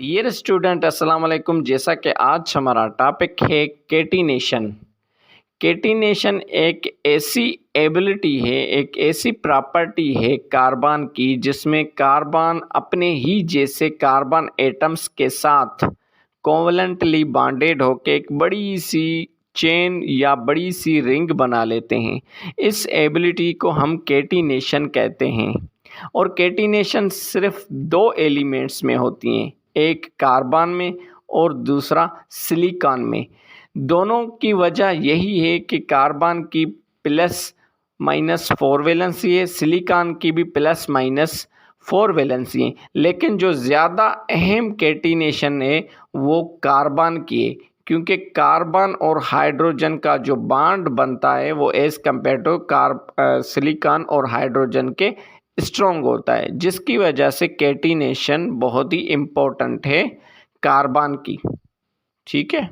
Dear student अस्सलाम वालेकुम। जैसा कि आज हमारा टॉपिक है केटिनेशन। केटिनेशन एक ऐसी एबिलिटी है, एक ऐसी प्रॉपर्टी है कार्बन की जिसमें कार्बन अपने ही जैसे कार्बन एटम्स के साथ कोवलेंटली बॉन्डेड होकर एक बड़ी सी चेन या बड़ी सी रिंग बना लेते हैं। इस एबिलिटी को हम केटिनेशन कहते हैं। और केटिनेशन सिर्फ दो एलिमेंट्स में होती हैं, एक कार्बन में और दूसरा सिलिकॉन में। दोनों की वजह यही है कि कार्बन की +- 4 वैलेंसी है, सिलिकॉन की भी +- 4 वैलेंसी है। लेकिन जो ज़्यादा अहम केटिनेशन है वो कार्बन की है, क्योंकि कार्बन और हाइड्रोजन का जो बॉन्ड बनता है वो एज़ कम्पेयर टू सिलिकॉन और हाइड्रोजन के स्ट्रॉन्ग होता है, जिसकी वजह से केटिनेशन बहुत ही इम्पोर्टेंट है कार्बन की। ठीक है।